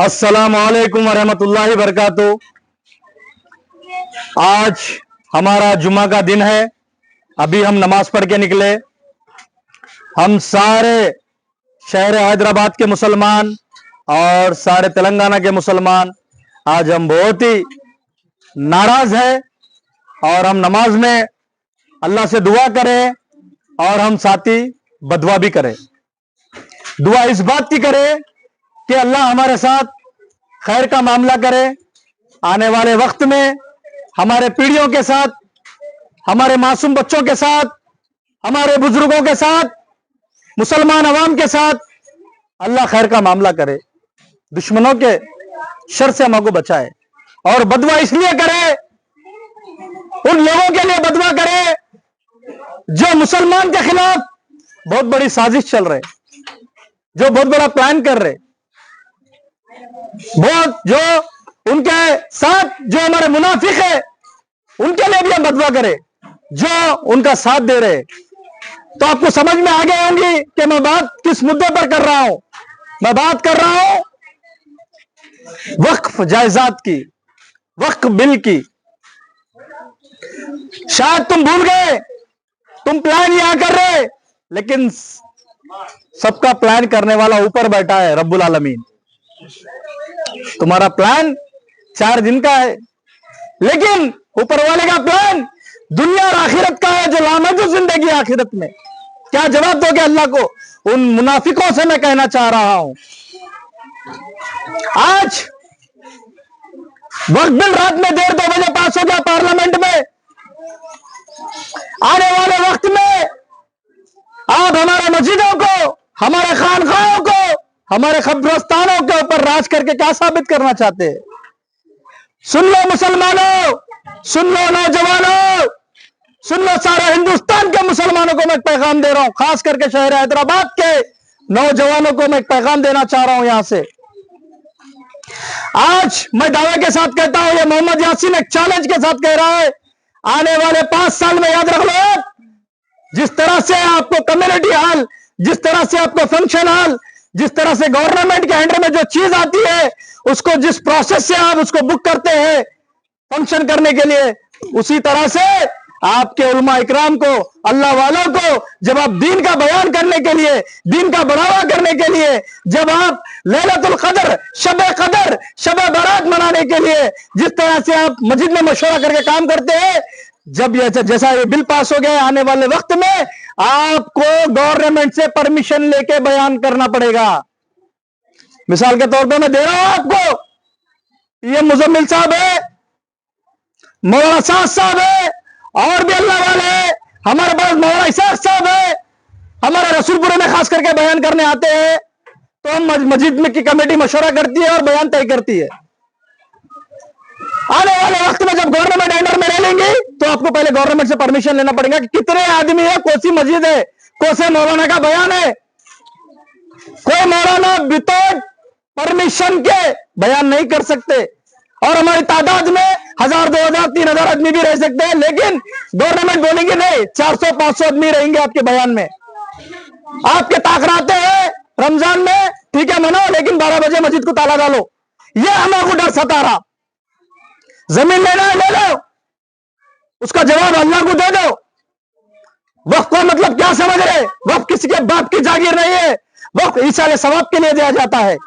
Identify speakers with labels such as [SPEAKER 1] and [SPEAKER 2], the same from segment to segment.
[SPEAKER 1] अस्सलाम वालेकुम वरहमतुल्लाहि वबरकातुहू। आज हमारा जुम्मा का दिन है। अभी हम नमाज पढ़ के निकले। हम सारे शहर हैदराबाद के मुसलमान और सारे तेलंगाना के मुसलमान आज हम बहुत ही नाराज है और हम नमाज में अल्लाह से दुआ करें और हम साथ ही बदुआ भी करें। दुआ इस बात की करें कि अल्लाह हमारे साथ खैर का मामला करे। आने वाले वक्त में हमारे पीढ़ियों के साथ, हमारे मासूम बच्चों के साथ, हमारे बुजुर्गों के साथ, मुसलमान अवाम के साथ अल्लाह खैर का मामला करे, दुश्मनों के शर से हमको बचाए। और बदुआ इसलिए करे, उन लोगों के लिए बदुआ करे जो मुसलमान के खिलाफ बहुत बड़ी साजिश चल रहे, जो बहुत बड़ा प्लान कर रहे, बहुत जो उनके साथ जो हमारे मुनाफिक है उनके लिए भी हम बदुआ करें जो उनका साथ दे रहे। तो आपको समझ में आ गई होंगी कि मैं बात किस मुद्दे पर कर रहा हूं। मैं बात कर रहा हूं वक्फ जायदाद की, वक्फ बिल की। शायद तुम भूल गए, तुम प्लान यहां कर रहे, लेकिन सबका प्लान करने वाला ऊपर बैठा है, रब्बुल आलमीन। तुम्हारा प्लान 4 दिन का है, लेकिन ऊपर वाले का प्लान दुनिया और आखिरत का है, जो लामहदूद जिंदगी आखिरत में। क्या जवाब दोगे अल्लाह को? उन मुनाफिकों से मैं कहना चाह रहा हूं, आज वक्त बिल रात में 1:30-2 बजे पास हो गया पार्लियामेंट में। आने वाले वक्त में आप हमारे मस्जिदों को, हमारे खानखाहों को, हमारे कब्रिस्तानों के ऊपर राज करके क्या साबित करना चाहते हैं? सुन लो मुसलमानों, सुन लो नौजवानों, सुन लो सारे हिंदुस्तान के मुसलमानों को मैं एक पैगाम दे रहा हूं, खास करके शहर हैदराबाद के नौजवानों को मैं एक पैगाम देना चाह रहा हूं यहां से। आज मैं दावे के साथ कहता हूं, ये मोहम्मद यासीन एक चैलेंज के साथ कह रहा है, आने वाले 5 साल में याद रख लो, जिस तरह से आपको कम्युनिटी हॉल, जिस तरह से आपको फंक्शन हॉल, जिस तरह से गवर्नमेंट के अंडर में जो चीज आती है, उसको जिस प्रोसेस से आप उसको बुक करते हैं फंक्शन करने के लिए, उसी तरह से आपके उलमा इकराम को, अल्लाह वालों को, जब आप दीन का बयान करने के लिए, दीन का बढ़ावा करने के लिए, जब आप लैलतुल कदर, शब बारात मनाने के लिए जिस तरह से आप मस्जिद में मशवरा करके काम करते हैं, जब जैसा ये बिल पास हो गया, आने वाले वक्त में आपको गवर्नमेंट से परमिशन लेके बयान करना पड़ेगा। मिसाल के तौर पे मैं दे रहा हूं आपको, ये मुजम्मिल साहब है, मौलाना साद साहब है, और भी अल्लाह वाले हैं, हमारे पास मौलाना इसाक साहब है, हमारे रसूलपुर में खास करके बयान करने आते हैं। तो हम मस्जिद में की कमेटी मशवरा करती है और बयान तय करती है। आने वाले वक्त में जब गवर्नमेंट अंडर में रह लेंगे, तो आपको पहले गवर्नमेंट से परमिशन लेना पड़ेगा कि कितने आदमी है, कौन सी मस्जिद है, कौन से मौलाना का बयान है। कोई मौलाना विदाउट परमिशन के बयान नहीं कर सकते, और हमारी तादाद में 1000, 2000, 3000 आदमी भी रह सकते हैं, लेकिन गवर्नमेंट बोलेंगे नहीं, 400-500 आदमी रहेंगे आपके बयान में। आपके ताकराते हैं रमजान में, ठीक है मनाओ, लेकिन 12 बजे मस्जिद को ताला डालो। यह हमको डर सता रहा। जमीन लेना है ले लो, उसका जवाब अल्लाह को दे दो। वक्फ का मतलब क्या समझ रहे? वक्फ किसी के बाप की जागीर नहीं है, वक्फ ईसाले सवाब के लिए दिया जाता है,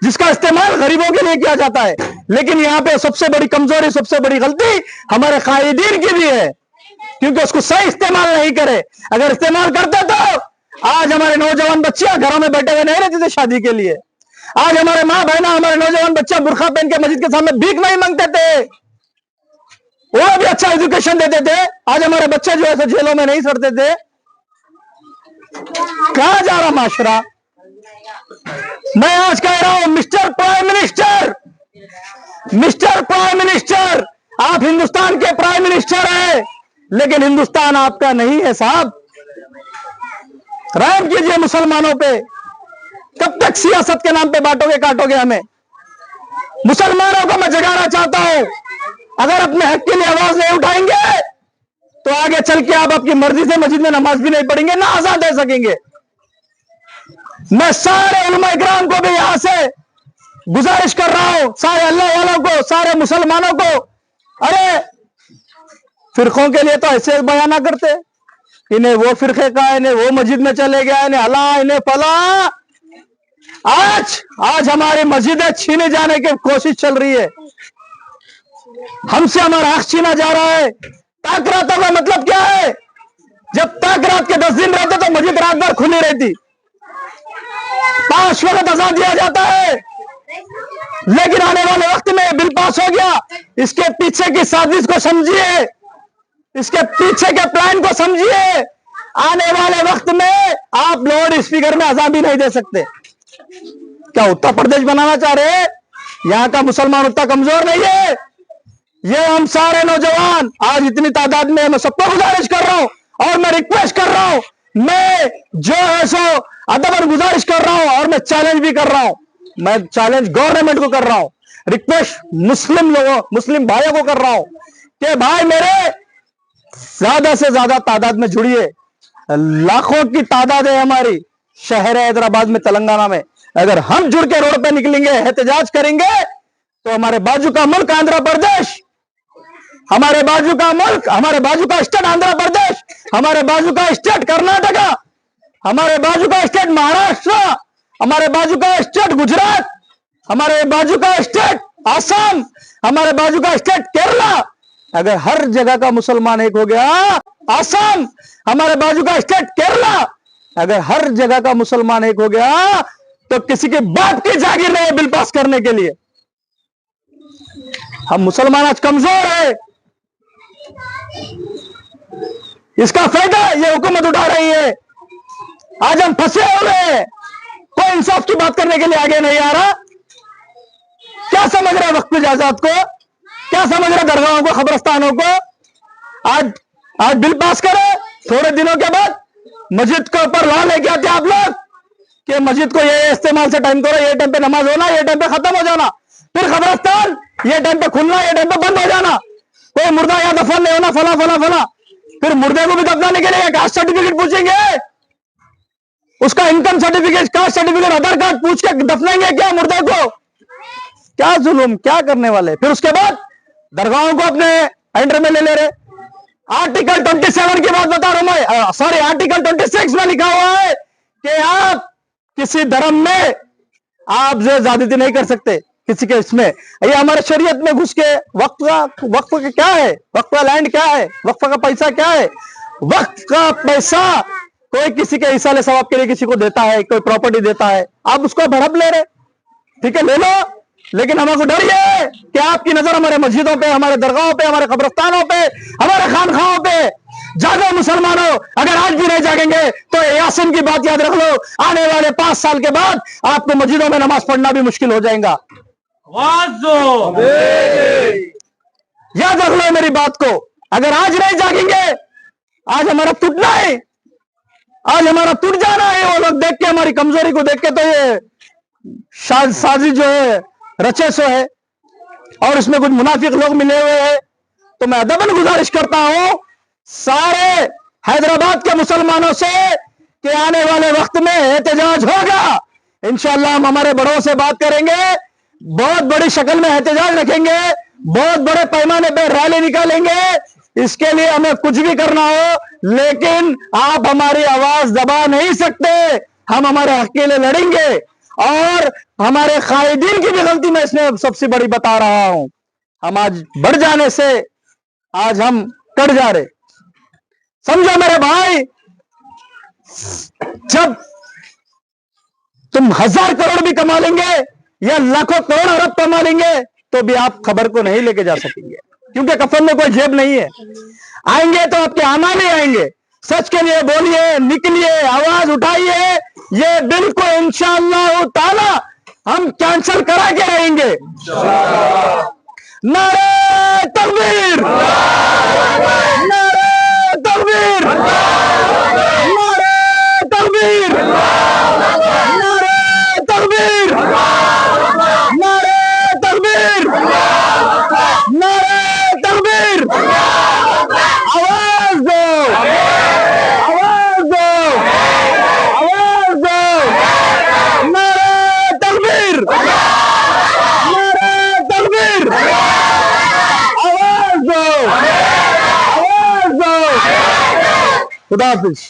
[SPEAKER 1] जिसका इस्तेमाल गरीबों के लिए किया जाता है। लेकिन यहां पे सबसे बड़ी कमजोरी, सबसे बड़ी गलती हमारे कायदीन की भी है, क्योंकि उसको सही इस्तेमाल नहीं करे। अगर इस्तेमाल करते तो आज हमारे नौजवान बच्चियां घरों में बैठे हुए नहीं रहते थे शादी के लिए। आज हमारे माँ बहना, हमारे नौजवान बच्चा बुरखा पहन के मस्जिद के सामने भीख नहीं मांगते थे, वो भी अच्छा एजुकेशन देते थे। आज हमारे बच्चे जो है जेलों में नहीं सड़ते थे। कहां जा रहा माशरा? मैं आज कह रहा हूं, मिस्टर प्राइम मिनिस्टर, आप हिंदुस्तान के प्राइम मिनिस्टर हैं, लेकिन हिंदुस्तान आपका नहीं है साहब। रहम कीजिए मुसलमानों पे। कब तक सियासत के नाम पे बांटोगे काटोगे हमें? मुसलमानों को मैं जगाना चाहता हूं, अगर अपने हक के लिए आवाज नहीं उठाएंगे तो आगे चल के आप अपनी मर्जी से मस्जिद में नमाज भी नहीं पढ़ेंगे, ना आजाद दे सकेंगे। मैं सारे उलमा इकराम को भी यहां से गुजारिश कर रहा हूं सारे अल्लाह वालों को, सारे मुसलमानों को, अरे फिरकों के लिए तो ऐसे बयान ना करते, इन्हें वो फिरके का, इन्हें वो मस्जिद में चले गया, इन्हें अला, इन्हें फला। आज आज हमारी मस्जिदें छीने जाने की कोशिश चल रही है, हमसे हमारा हक छीना जा रहा है। ताकरातों का मतलब क्या है? जब तक रात के 10 दिन रहते तो मस्जिद रात भर खुली रहती, 5 वक्त अज़ान दिया जाता है। लेकिन आने वाले वक्त में बिल पास हो गया, इसके पीछे की साजिश को समझिए, इसके पीछे के प्लान को समझिए। आने वाले वक्त में आप लाउड स्पीकर में अज़ान भी नहीं दे सकते। क्या उत्तर प्रदेश बनाना चाह रहे हैं? यहां का मुसलमान उतना कमजोर नहीं है। ये हम सारे नौजवान आज इतनी तादाद में, मैं सबको गुजारिश कर रहा हूं और मैं रिक्वेस्ट कर रहा हूं, मैं जो है सो अदबन गुजारिश कर रहा हूं और मैं चैलेंज भी कर रहा हूं। मैं चैलेंज गवर्नमेंट को कर रहा हूं, रिक्वेस्ट मुस्लिम लोगों, मुस्लिम भाइयों को कर रहा हूं कि भाई मेरे ज्यादा से ज्यादा तादाद में जुड़िए। लाखों की तादाद है हमारी शहर हैदराबाद में, तेलंगाना में। अगर हम जुड़ के रोड पे निकलेंगे, एहतजाज करेंगे, तो हमारे बाजू का मुल्क आंध्र प्रदेश, हमारे बाजू का मुल्क, हमारे बाजू का स्टेट आंध्र प्रदेश, हमारे बाजू का स्टेट कर्नाटका, हमारे बाजू का स्टेट महाराष्ट्र, हमारे बाजू का स्टेट गुजरात, हमारे बाजू का स्टेट आसाम, हमारे बाजू का स्टेट केरला। अगर हर जगह का मुसलमान एक हो गया, आसाम, हमारे बाजू का स्टेट केरला, अगर हर जगह का मुसलमान एक हो गया, तो किसी के बाप की जागीर नहीं है बिल पास करने के लिए। हम मुसलमान आज कमजोर है, इसका फायदा ये हुकूमत उठा रही है। आज हम फंसे हुए हैं, कोई इंसाफ की बात करने के लिए आगे नहीं आ रहा। क्या समझ रहा है वक्फ इजाजत को? क्या समझ रहा है दरगाहों को, खबरस्तानों को? आज बिल पास करे, थोड़े दिनों के बाद मस्जिद के ऊपर लॉ लेके आते आप लोग कि मस्जिद को ये इस्तेमाल से टाइम करो, ये टाइम पे नमाज होना, ये टाइम पे खत्म हो जाना। फिर खबरस्तान ये टाइम पे खुलना, ये टाइम पे बंद हो जाना। कोई मुर्दा या दफन नहीं होना, फला फला फला। फिर मुर्दे को भी दफनाने के लिए कास्ट सर्टिफिकेट पूछेंगे, उसका इनकम सर्टिफिकेट, कास्ट सर्टिफिकेट, आधार कार्ड पूछ के दफनाएंगे क्या मुर्दे को? क्या जुल्म, क्या करने वाले? फिर उसके बाद दरगाहों को अपने अंडर में ले रहे। आर्टिकल 27 की बात बता रहा हूं मैं, सॉरी आर्टिकल 26 में लिखा हुआ है कि आप किसी धर्म में आप जो ज्यादती नहीं कर सकते किसी के इसमें। ये हमारे शरीयत में घुस के वक्फ का क्या है? वक्फ का लैंड क्या है? वक्फ का पैसा क्या है? वक्फ का पैसा कोई किसी के इसाले सवाब के लिए किसी को देता है, कोई प्रॉपर्टी देता है, आप उसको भड़प ले रहे। ठीक है, ले लो, लेकिन हमको डर ये है कि आपकी नजर हमारे मस्जिदों पे, हमारे दरगाहों पे, हमारे कब्रिस्तानों पे, हमारे खानखाहों पे। जागो मुसलमानों, अगर आज भी नहीं जागेंगे तो यासीन की बात याद रख लो, आने वाले 5 साल के बाद आपको मस्जिदों में नमाज पढ़ना भी मुश्किल हो जाएगा। याद रख लो मेरी बात को। अगर आज नहीं जागेंगे, आज हमारा टूटना है, आज हमारा टूट जाना है। वो लोग देख के, हमारी कमजोरी को देख के तो ये साजिश जो है रचे सो है, और इसमें कुछ मुनाफिक लोग मिले हुए हैं। तो मैं अदबन गुजारिश करता हूं सारे हैदराबाद के मुसलमानों से कि आने वाले वक्त में एहतजाज होगा। इंशाअल्लाह हम हमारे बड़ों से बात करेंगे, बहुत बड़ी शक्ल में एहतजाज रखेंगे, बहुत बड़े पैमाने पर रैली निकालेंगे। इसके लिए हमें कुछ भी करना हो, लेकिन आप हमारी आवाज दबा नहीं सकते। हम हमारे हक के लिए लड़ेंगे, और हमारे कायदीन की भी गलती मैं इसमें सबसे बड़ी बता रहा हूं। हम आज बढ़ जाने से आज हम कट जा रहे। समझो मेरे भाई, जब तुम 1000 करोड़ भी कमा लेंगे या लाखों करोड़ अरब कमा लेंगे, तो भी आप खबर को नहीं लेके जा सकेंगे, क्योंकि कफन में कोई जेब नहीं है। आएंगे तो आपके आना नहीं आएंगे। सच के लिए बोलिए, निकलिए, आवाज उठाइए। ये बिल को इंशाअल्लाह ताला हम कैंसिल करा के रहेंगे। नारे तकबीर, नारे तकबीर, नारे तकबीर, नारे तकबीर, नारे तकबीर, नारे तकबीर। आवाज दो, आवाज दो, आवाज दो। नारे तकबीर, खुदा हाफिज।